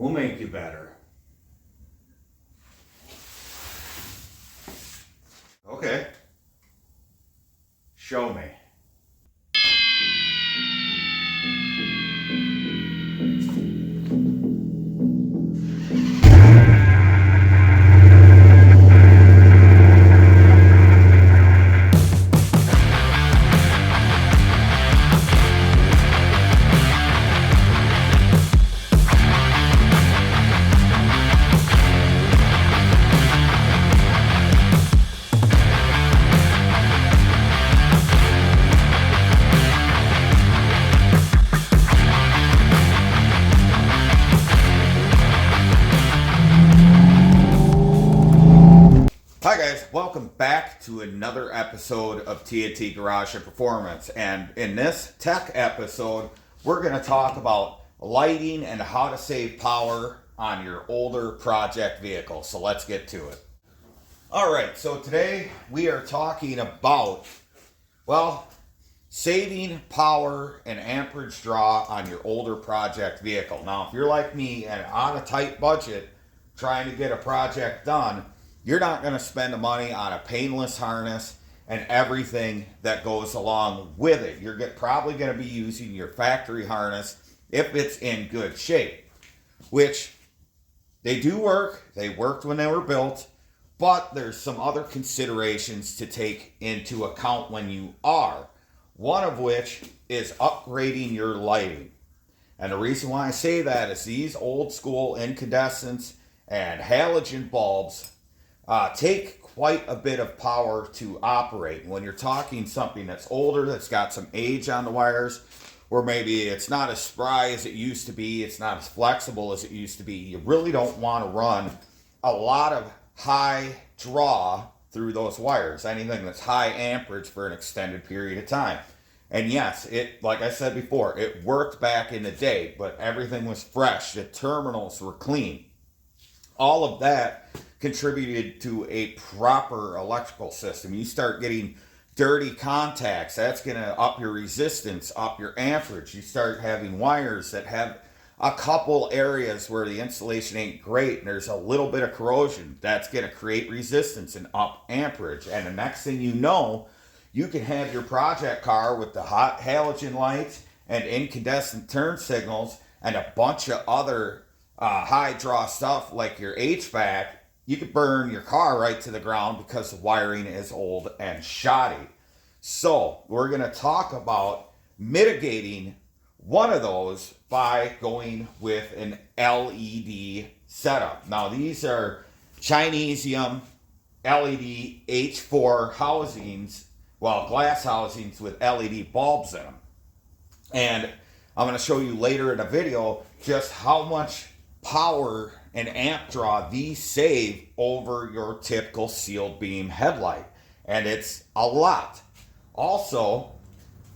We'll make you better. Okay. Show me. Hi guys, welcome back to another episode of T.N.T. Garage and Performance. And in this tech episode, we're going to talk about lighting and how to save power on your older project vehicle. So let's get to it. Alright, so today we are talking about, well, saving power and amperage draw on your older project vehicle. Now, if you're like me and on a tight budget trying to get a project done, you're not going to spend the money on a painless harness and everything that goes along with it. You're probably going to be using your factory harness if it's in good shape, which they do work. They worked when they were built, but there's some other considerations to take into account when you are. One of which is upgrading your lighting. And the reason why I say that is these old school incandescents and halogen bulbs take quite a bit of power to operate. When you're talking something that's older, that's got some age on the wires, or maybe it's not as spry as it used to be, it's not as flexible as it used to be, you really don't want to run a lot of high draw through those wires, anything that's high amperage for an extended period of time. And yes, it, like I said before, it worked back in the day, but everything was fresh, the terminals were clean. All of that contributed to a proper electrical system. You start getting dirty contacts, that's going to up your resistance, up your amperage. You start having wires that have a couple areas where the insulation ain't great and there's a little bit of corrosion. That's going to create resistance and up amperage. And the next thing you know, you can have your project car with the hot halogen lights and incandescent turn signals and a bunch of other high draw stuff like your HVAC. You could burn your car right to the ground because the wiring is old and shoddy. So we're going to talk about mitigating one of those by going with an LED setup. Now these are Chinesium LED H4 housings, well, glass housings with LED bulbs in them. And I'm going to show you later in the video just how much power and amp draw these save over your typical sealed beam headlight. And it's a lot. Also,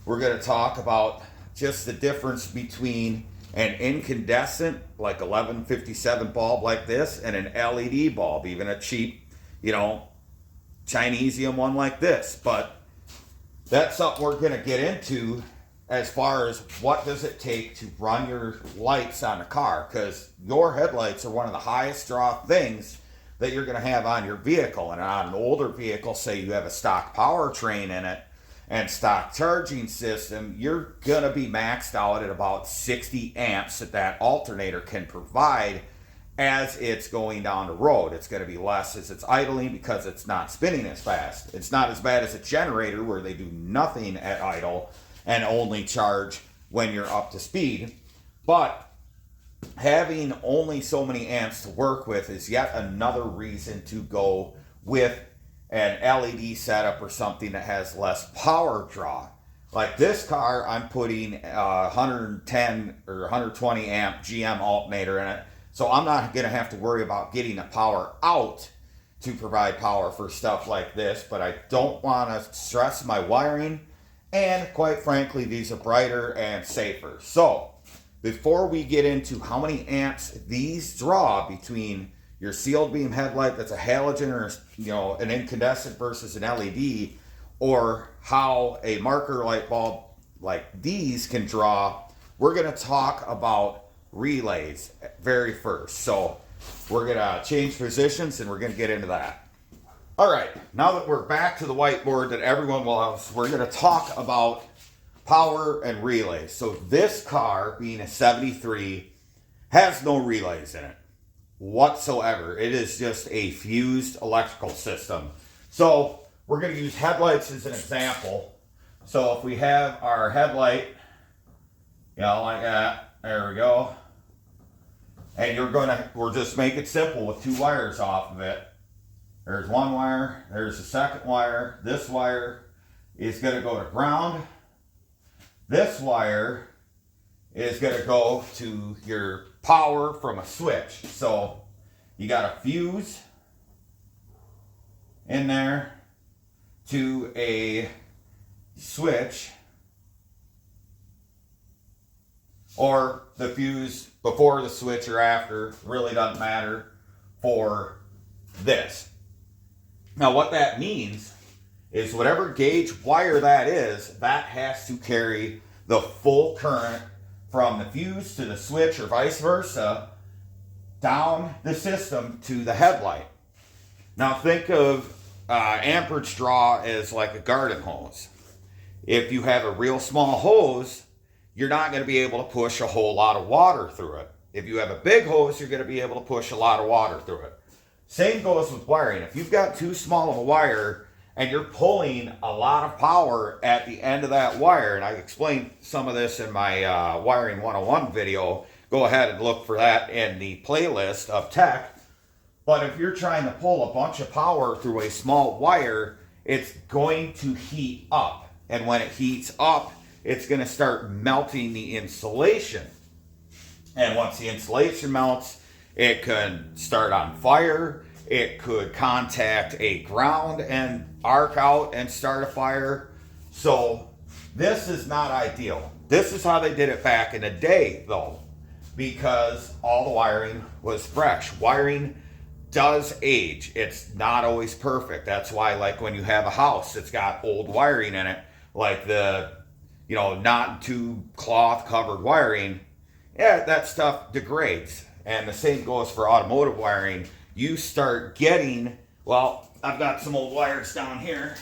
we're going to talk about just the difference between an incandescent, like 1157 bulb like this, and an LED bulb, even a cheap, Chinesium one like this. But that's something we're going to get into as far as what does it take to run your lights on a car, because your headlights are one of the highest draw things that you're going to have on your vehicle. And on an older vehicle, say you have a stock powertrain in it and stock charging system, you're going to be maxed out at about 60 amps that alternator can provide as it's going down the road. It's going to be less as it's idling because it's not spinning as fast. It's not as bad as a generator where they do nothing at idle and only charge when you're up to speed. But having only so many amps to work with is yet another reason to go with an LED setup or something that has less power draw. Like this car, I'm putting 110 or 120 amp GM alternator in it, so I'm not going to have to worry about getting the power out to provide power for stuff like this. But I don't want to stress my wiring, and quite frankly, these are brighter and safer. So before we get into how many amps these draw between your sealed beam headlight that's a halogen or an incandescent versus an LED, or how a marker light bulb like these can draw, we're going to talk about relays very first. So we're going to change positions and we're going to get into that. All right, now that we're back to the whiteboard that everyone loves, we're going to talk about power and relays. So this car, being a 73, has no relays in it whatsoever. It is just a fused electrical system. So we're going to use headlights as an example. So if we have our headlight, like that, there we go. And we'll just make it simple with 2 wires off of it. There's 1 wire, there's the second wire. This wire is going to go to ground. This wire is going to go to your power from a switch. So you got a fuse in there to a switch, or the fuse before the switch or after, really doesn't matter for this. Now what that means is whatever gauge wire that is, that has to carry the full current from the fuse to the switch or vice versa down the system to the headlight. Now think of amperage draw as like a garden hose. If you have a real small hose, you're not going to be able to push a whole lot of water through it. If you have a big hose, you're going to be able to push a lot of water through it. Same goes with wiring. If you've got too small of a wire and you're pulling a lot of power at the end of that wire, and I explained some of this in my Wiring 101 video, go ahead and look for that in the playlist of tech. But if you're trying to pull a bunch of power through a small wire, it's going to heat up. And when it heats up, it's going to start melting the insulation. And once the insulation melts, it can start on fire. It could contact a ground and arc out and start a fire. So this is not ideal. This is how they did it back in the day, though, because all the wiring was fresh. Wiring does age. It's not always perfect. That's why, like, when you have a house that's got old wiring in it, like the not too cloth covered wiring, that stuff degrades. And the same goes for automotive wiring. You start getting, I've got some old wires down here.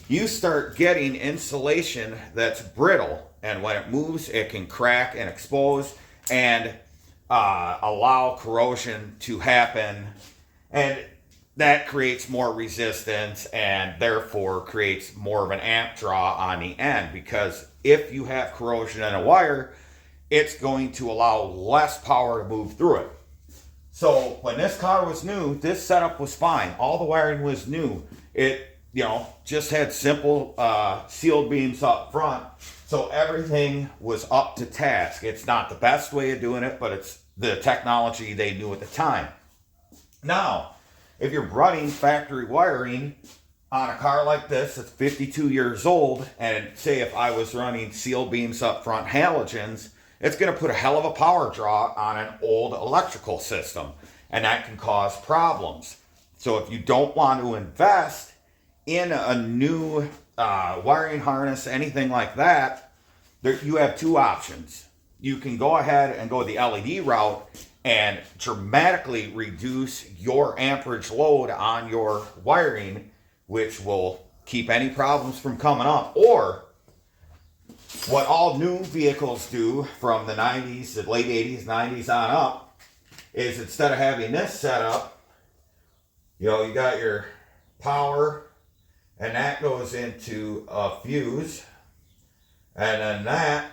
You start getting insulation that's brittle, and when it moves, it can crack and expose and allow corrosion to happen, and that creates more resistance and therefore creates more of an amp draw on the end, because if you have corrosion in a wire, it's going to allow less power to move through it. So when this car was new, this setup was fine. All the wiring was new. It just had simple sealed beams up front, so everything was up to task. It's not the best way of doing it, but it's the technology they knew at the time. Now, if you're running factory wiring on a car like this that's 52 years old, and say if I was running sealed beams up front halogens, it's going to put a hell of a power draw on an old electrical system, and that can cause problems. So if you don't want to invest in a new wiring harness, anything like that, you have 2 options. You can go ahead and go the LED route and dramatically reduce your amperage load on your wiring, which will keep any problems from coming up. Or what all new vehicles do from the 90s, the late 80s, 90s on up, is instead of having this set up, you got your power, and that goes into a fuse, and then that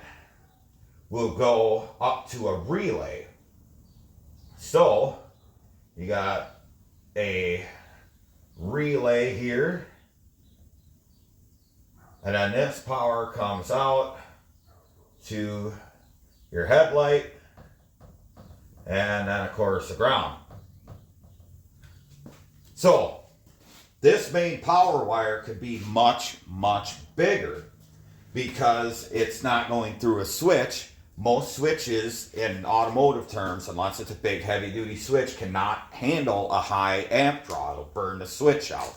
will go up to a relay. So you got a relay here, and then this power comes out to your headlight, and then of course the ground. So this main power wire could be much, much bigger because it's not going through a switch. Most switches in automotive terms, unless it's a big heavy duty switch, cannot handle a high amp draw. It'll burn the switch out.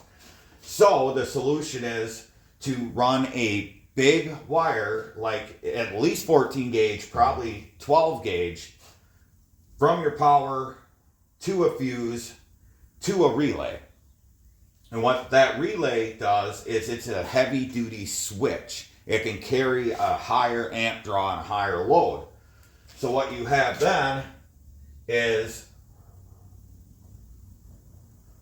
So the solution is to run a big wire, like at least 14 gauge, probably 12 gauge, from your power to a fuse to a relay. And what that relay does is it's a heavy duty switch. It can carry a higher amp draw and a higher load. So what you have then is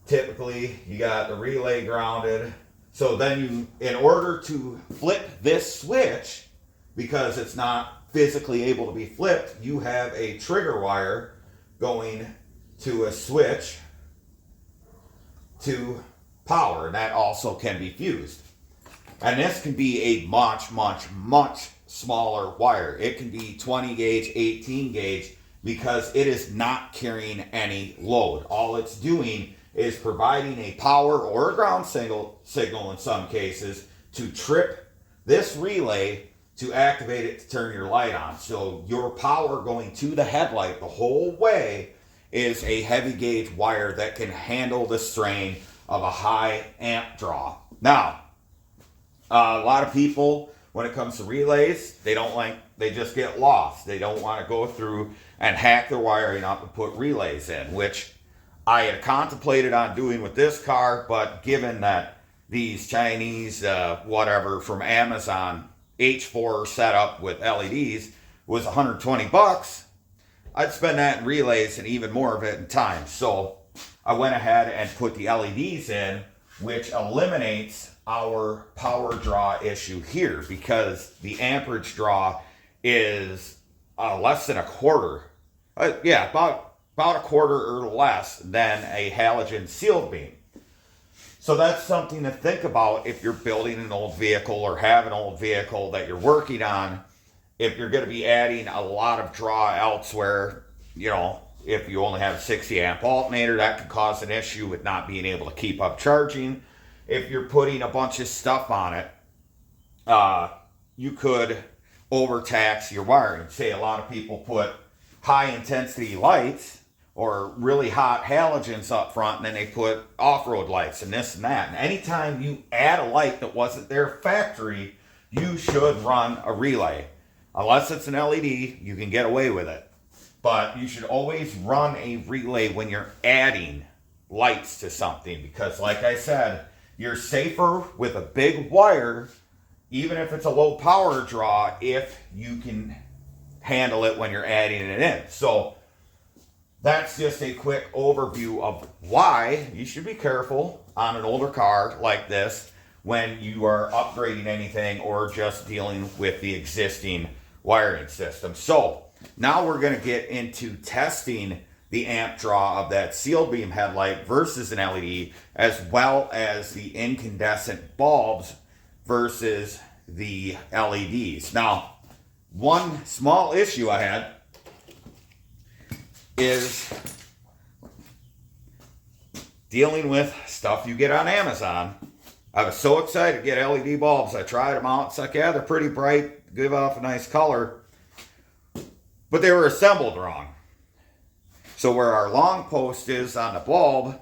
typically you got the relay grounded. So then you, in order to flip this switch, because it's not physically able to be flipped, you have a trigger wire going to a switch to power, and that also can be fused. And this can be a much smaller wire. It can be 20 gauge, 18 gauge, because it is not carrying any load. All it's doing is providing a power or a ground signal in some cases to trip this relay to activate it to turn your light on. So your power going to the headlight the whole way is a heavy gauge wire that can handle the strain of a high amp draw. Now, a lot of people, when it comes to relays, they just get lost. They don't want to go through and hack their wiring up and put relays in, which I had contemplated on doing with this car, but given that these Chinese, whatever, from Amazon H4 setup with LEDs was 120 bucks, I'd spend that in relays and even more of it in time. So I went ahead and put the LEDs in, which eliminates our power draw issue here, because the amperage draw is less than a quarter. About a quarter or less than a halogen sealed beam. So that's something to think about if you're building an old vehicle or have an old vehicle that you're working on. If you're going to be adding a lot of draw elsewhere, if you only have a 60 amp alternator, that could cause an issue with not being able to keep up charging. If you're putting a bunch of stuff on it, you could overtax your wiring. Say a lot of people put high intensity lights or really hot halogens up front, and then they put off-road lights and this and that. And anytime you add a light that wasn't there factory, you should run a relay. Unless it's an LED, you can get away with it. But you should always run a relay when you're adding lights to something, because like I said, you're safer with a big wire, even if it's a low power draw, if you can handle it when you're adding it in. So that's just a quick overview of why you should be careful on an older car like this when you are upgrading anything or just dealing with the existing wiring system. So now we're going to get into testing the amp draw of that sealed beam headlight versus an LED, as well as the incandescent bulbs versus the LEDs. Now, one small issue I had is dealing with stuff you get on Amazon. I was so excited to get LED bulbs. I tried them out. It's like, yeah, they're pretty bright, give off a nice color, but they were assembled wrong. So where our long post is on the bulb,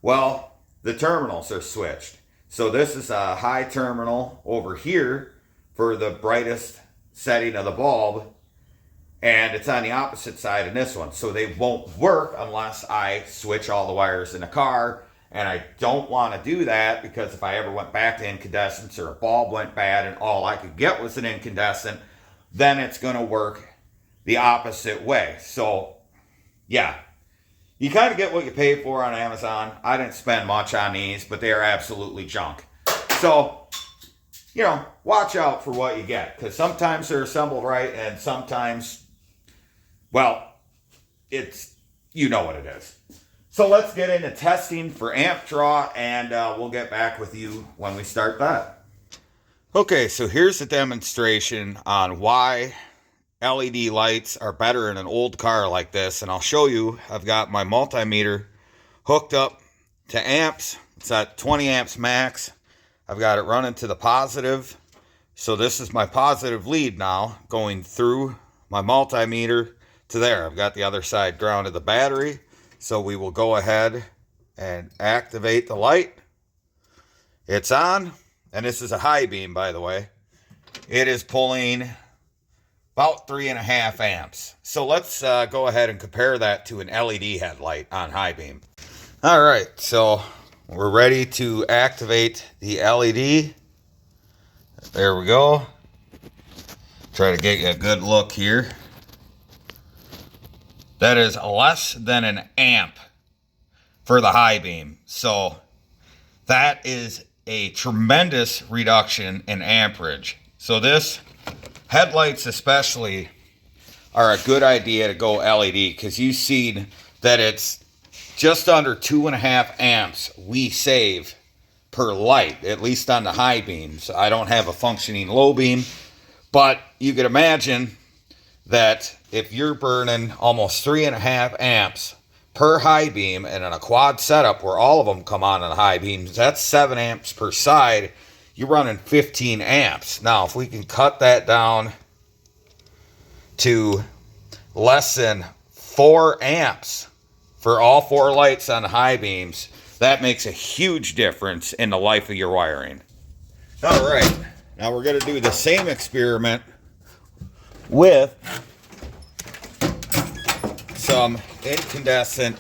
well, the terminals are switched. So this is a high terminal over here for the brightest setting of the bulb, and it's on the opposite side in this one. So they won't work unless I switch all the wires in the car, and I don't want to do that, because if I ever went back to incandescents or a bulb went bad and all I could get was an incandescent, then it's going to work the opposite way. So yeah, you kind of get what you pay for on Amazon. I didn't spend much on these, but they are absolutely junk. So, watch out for what you get, because sometimes they're assembled right, and sometimes, well, it's, what it is. So let's get into testing for amp draw, and we'll get back with you when we start that. Okay, so here's a demonstration on why LED lights are better in an old car like this, and I'll show you. I've got my multimeter hooked up to amps. It's at 20 amps max. I've got it running to the positive. So this is my positive lead now, going through my multimeter to there. I've got the other side grounded the battery. So we will go ahead and activate the light. It's on, and this is a high beam, by the way. it is pulling about 3.5 amps. So let's go ahead and compare that to an LED headlight on high beam. All right, so we're ready to activate the LED. There we go. Try to get you a good look here. That is less than an amp for the high beam. So that is a tremendous reduction in amperage. So this headlights especially are a good idea to go LED, because you've seen that it's just under 2.5 amps we save per light, at least on the high beams. I don't have a functioning low beam, but you could imagine that if you're burning almost 3.5 amps per high beam, and in a quad setup where all of them come on the high beams, that's 7 amps per side. You're running 15 amps. Now, if we can cut that down to less than 4 amps for all 4 lights on the high beams, that makes a huge difference in the life of your wiring. All right, now we're going to do the same experiment with some incandescent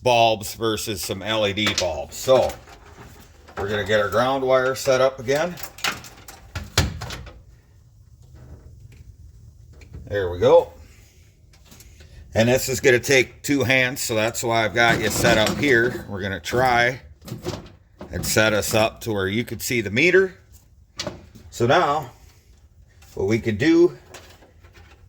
bulbs versus some LED bulbs. So we're going to get our ground wire set up again. There we go. And this is going to take 2 hands, so that's why I've got you set up here. We're going to try and set us up to where you can see the meter. So now what we can do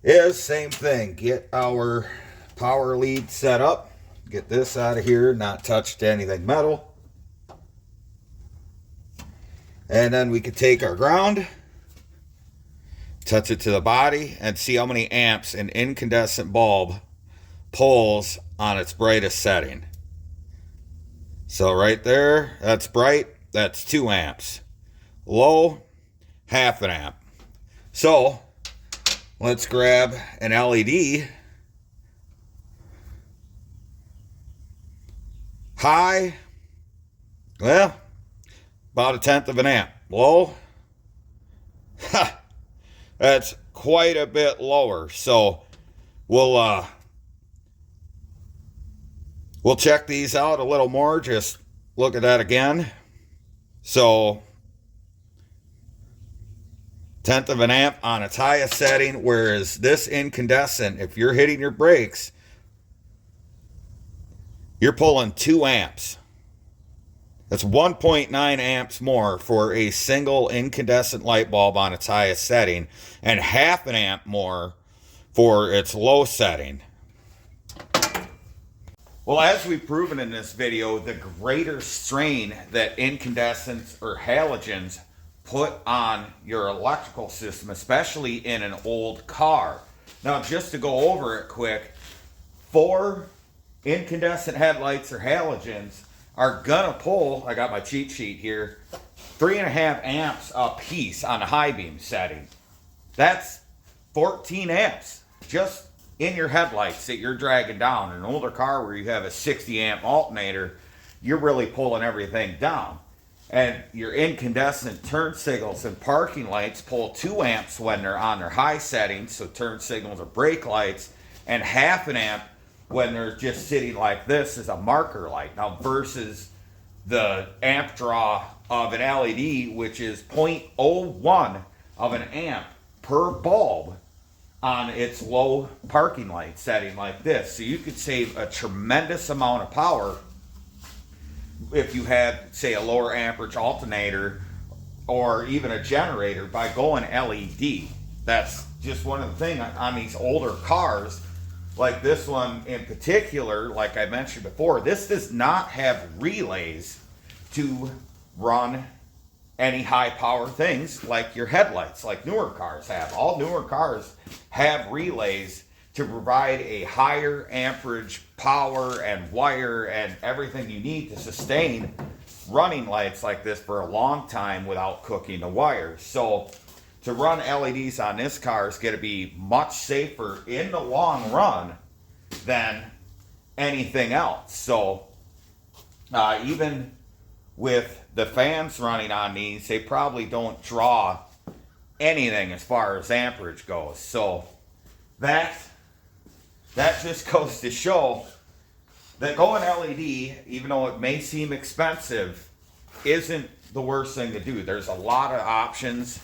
is same thing. Get our power lead set up. Get this out of here, not touched anything metal. And then we can take our ground, touch it to the body, and see how many amps an incandescent bulb pulls on its brightest setting. So right there, that's bright, that's 2 amps. Low, 0.5 amp. So let's grab an LED. High, well, about 1/10 of an amp. Low, that's quite a bit lower. So we'll check these out a little more. Just look at that again. So 1/10 of an amp on its highest setting, whereas this incandescent, if you're hitting your brakes, you're pulling 2 amps. That's 1.9 amps more for a single incandescent light bulb on its highest setting, and 0.5 amp more for its low setting. Well, as we've proven in this video, the greater strain that incandescents or halogens put on your electrical system, especially in an old car. Now, just to go over it quick, 4 incandescent headlights or halogens are gonna pull, I got my cheat sheet here, 3.5 amps a piece on a high beam setting. That's 14 amps just in your headlights that you're dragging down. In an older car where you have a 60 amp alternator, you're really pulling everything down. And your incandescent turn signals and parking lights pull 2 amps when they're on their high settings, so turn signals or brake lights, and 0.5 amp when they're just sitting like this as a marker light. Now versus the amp draw of an LED, which is 0.01 of an amp per bulb on its low parking light setting like this. So you could save a tremendous amount of power if you had, say, a lower amperage alternator or even a generator by going LED. That's just one of the things on these older cars, like this one in particular, like I mentioned before, this does not have relays to run any high power things like your headlights, like newer cars have. All newer cars have relays to provide a higher amperage power and wire and everything you need to sustain running lights like this for a long time without cooking the wires. So to run LEDs on this car is going to be much safer in the long run than anything else. So even with the fans running on these, they probably don't draw anything as far as amperage goes. So that just goes to show that going LED, even though it may seem expensive, isn't the worst thing to do. There's a lot of options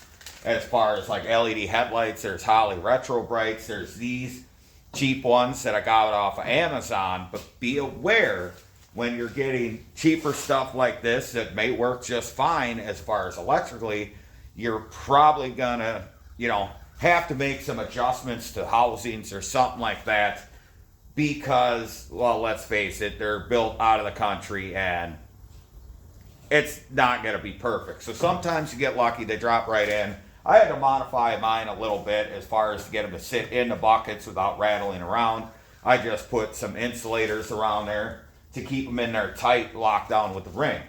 as far as like LED headlights. There's Holley Retro Brights. There's these cheap ones that I got off of Amazon. But be aware when you're getting cheaper stuff like this that may work just fine as far as electrically, you're probably gonna, have to make some adjustments to housings or something like that because, well, let's face it, they're built out of the country and it's not going to be perfect. So sometimes you get lucky, they drop right in. I had to modify mine a little bit as far as to get them to sit in the buckets without rattling around. I just put some insulators around there to keep them in there tight, locked down with the ring.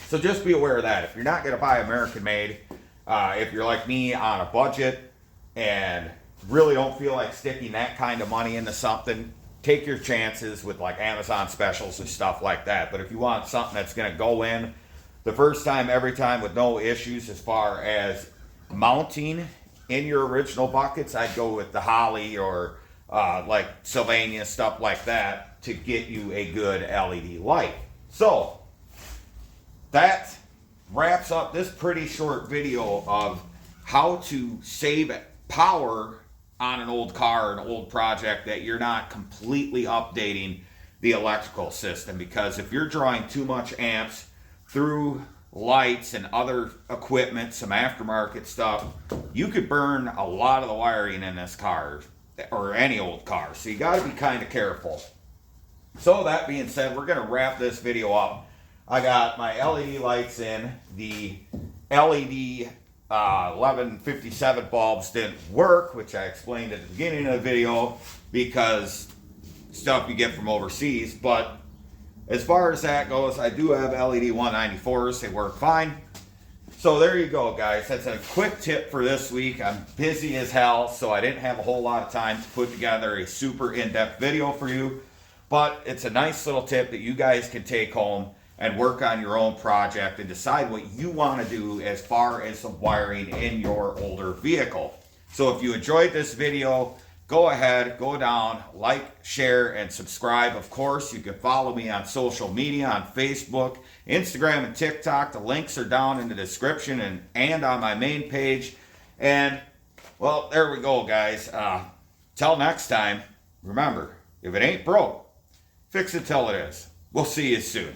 So just be aware of that. If you're not going to buy American made, if you're like me on a budget and really don't feel like sticking that kind of money into something, take your chances with like Amazon specials and stuff like that. But if you want something that's going to go in the first time, every time with no issues as far as mounting in your original buckets, I'd go with the Holley or like Sylvania, stuff like that to get you a good LED light. So that wraps up this pretty short video of how to save power on an old car, an old project that you're not completely updating the electrical system. Because if you're drawing too much amps through lights and other equipment, some aftermarket stuff, you could burn a lot of the wiring in this car or any old car. So you got to be kind of careful. So that being said, we're going to wrap this video up. I got my LED lights in. The LED 1157 bulbs didn't work, which I explained at the beginning of the video because stuff you get from overseas. But as far as that goes, I do have LED 194s. They work fine. So there you go, guys. That's a quick tip for this week. I'm busy as hell, so I didn't have a whole lot of time to put together a super in-depth video for you. But it's a nice little tip that you guys can take home and work on your own project and decide what you want to do as far as the wiring in your older vehicle. So if you enjoyed this video, go ahead, go down, like, share, and subscribe. Of course, you can follow me on social media, on Facebook, Instagram, and TikTok. The links are down in the description and on my main page. And, well, there we go, guys. Till next time, remember, if it ain't broke, fix it till it is. We'll see you soon.